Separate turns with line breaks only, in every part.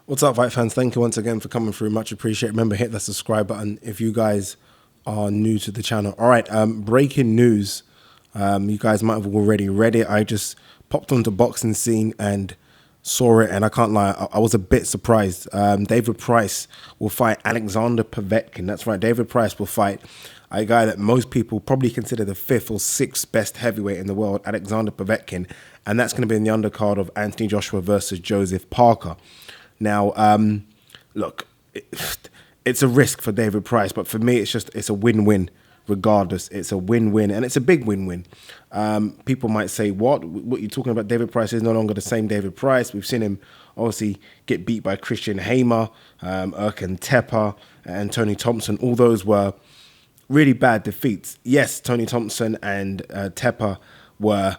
What's up, fight fans? Thank you once again for coming through. Much appreciated. Remember, hit the subscribe button if you guys are new to the channel. All right, breaking news. You guys might have already read it. I just popped onto Boxing Scene and saw it, and I can't lie, I was a bit surprised. David Price will fight Alexander Povetkin. That's right, David Price will fight a guy that most people probably consider the 5th or 6th best heavyweight in the world, Alexander Povetkin, and that's going to be in the undercard of Anthony Joshua versus Joseph Parker. Now, look, it's a risk for David Price, but for me, it's a win-win regardless. It's a win-win, and it's a big win-win. People might say, what you're talking about? David Price is no longer the same David Price. We've seen him obviously get beat by Christian Hamer, Erkan Tepa, and Tony Thompson. All those were really bad defeats. Yes, Tony Thompson and Tepa were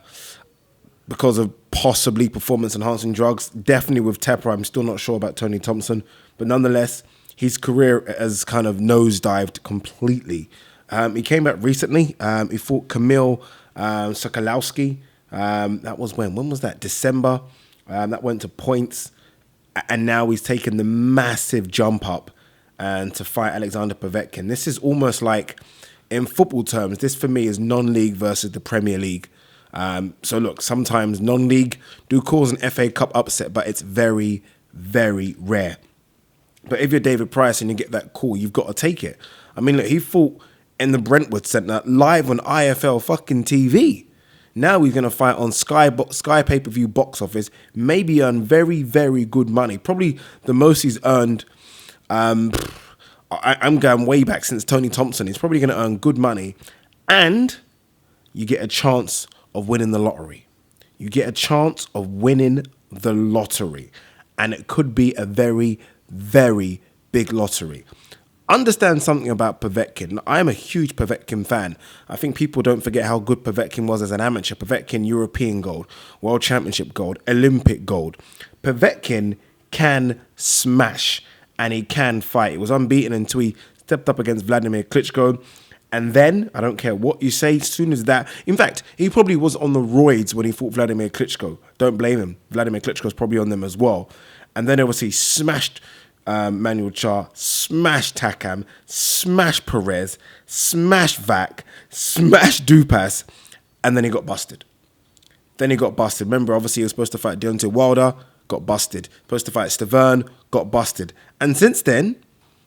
because of possibly performance-enhancing drugs. Definitely with Tepa, I'm still not sure about Tony Thompson. But nonetheless, his career has kind of nosedived completely. He came back recently. He fought Kamil Sokolowski. That was when? When was that? December. That went to points. And now he's taken the massive jump up and to fight Alexander Povetkin. This is almost like, in football terms, this for me is non-league versus the Premier League. So look, sometimes non-league do cause an FA Cup upset, but it's very, very rare. But if you're David Price and you get that call, you've got to take it. I mean, look, he fought in the Brentwood Centre live on IFL fucking TV. Now he's going to fight on Sky pay-per-view box office, maybe earn very, very good money. Probably the most he's earned, I'm going way back since Tony Thompson. He's probably going to earn good money. And you get a chance of winning the lottery. You get a chance of winning the lottery. And it could be a very, very big lottery. Understand something about Povetkin. I am a huge Povetkin fan. I think people don't forget how good Povetkin was as an amateur. Povetkin, European gold, World Championship gold, Olympic gold. Povetkin can smash and he can fight. He was unbeaten until he stepped up against Vladimir Klitschko. And then, I don't care what you say, as soon as that... In fact, he probably was on the roids when he fought Vladimir Klitschko. Don't blame him. Vladimir Klitschko's probably on them as well. And then, obviously, smashed Manuel Char, smashed Takam, smashed Perez, smashed Vac, smashed Dupas, and then he got busted. Remember, obviously, he was supposed to fight Deontay Wilder, got busted. Supposed to fight Stavern, got busted. And since then,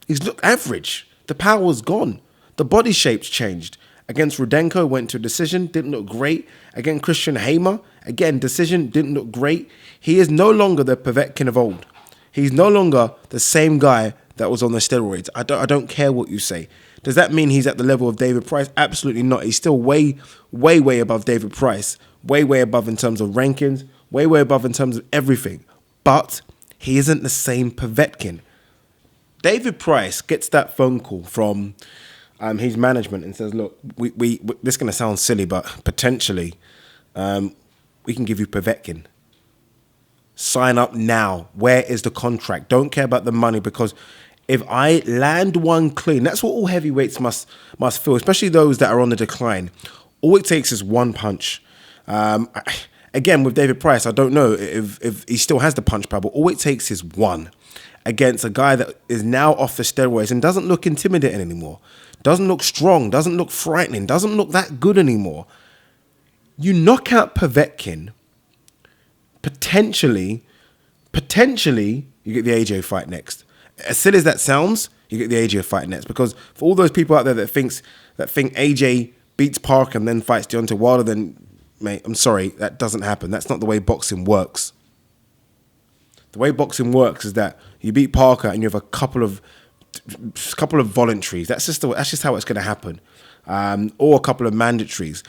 he's looked average. The power's gone. The body shape's changed. Against Rudenko, went to a decision, didn't look great. Against Christian Hamer, again, decision, didn't look great. He is no longer the Povetkin of old. He's no longer the same guy that was on the steroids. I don't care what you say. Does that mean he's at the level of David Price? Absolutely not. He's still way, way, way above David Price. Way, way above in terms of rankings. Way, way above in terms of everything. But he isn't the same Povetkin. David Price gets that phone call from his management and says, look, we this is going to sound silly, but potentially we can give you Povetkin. Sign up now. Where is the contract? Don't care about the money, because if I land one clean, that's what all heavyweights must feel, especially those that are on the decline. All it takes is one punch. Again, with David Price, I don't know if he still has the punch power, but all it takes is one against a guy that is now off the steroids and doesn't look intimidating anymore. Doesn't look strong, doesn't look frightening, doesn't look that good anymore. You knock out Povetkin, potentially, you get the AJ fight next. As silly as that sounds, you get the AJ fight next. Because for all those people out there that think AJ beats Parker and then fights Deontay Wilder, then, mate, I'm sorry, that doesn't happen. That's not the way boxing works. The way boxing works is that you beat Parker and you have a couple of voluntaries. That's just how it's going to happen, or a couple of mandatories.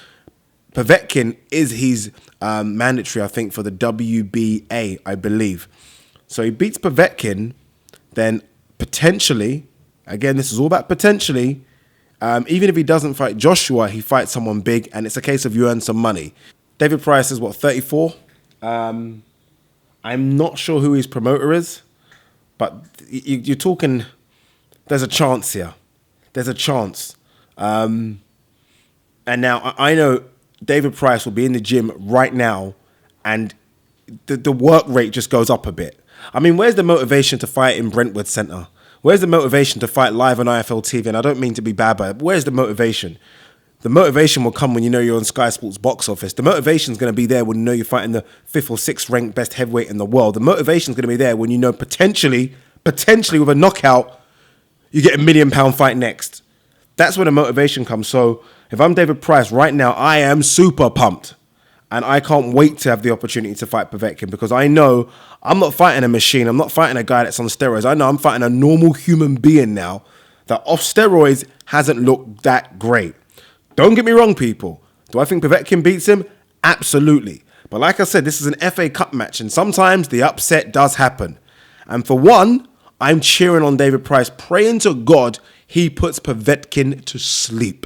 Povetkin is his mandatory, I think, for the WBA, I believe. So he beats Povetkin, then potentially, again, this is all about potentially. Even if he doesn't fight Joshua, he fights someone big, and it's a case of you earn some money. David Price is what, 34? I'm not sure who his promoter is, but you're talking. There's a chance here. There's a chance. And now I know David Price will be in the gym right now, and the work rate just goes up a bit. I mean, where's the motivation to fight in Brentwood Centre? Where's the motivation to fight live on IFL TV? And I don't mean to be bad, but where's the motivation? The motivation will come when you know you're on Sky Sports box office. The motivation is going to be there when you know you're fighting the 5th or 6th ranked best heavyweight in the world. The motivation is going to be there when you know potentially with a knockout, you get £1 million fight next. That's where the motivation comes. So if I'm David Price right now, I am super pumped. And I can't wait to have the opportunity to fight Povetkin, because I know I'm not fighting a machine. I'm not fighting a guy that's on steroids. I know I'm fighting a normal human being now that off steroids hasn't looked that great. Don't get me wrong, people. Do I think Povetkin beats him? Absolutely. But like I said, this is an FA Cup match, and sometimes the upset does happen. And for one, I'm cheering on David Price, praying to God he puts Povetkin to sleep.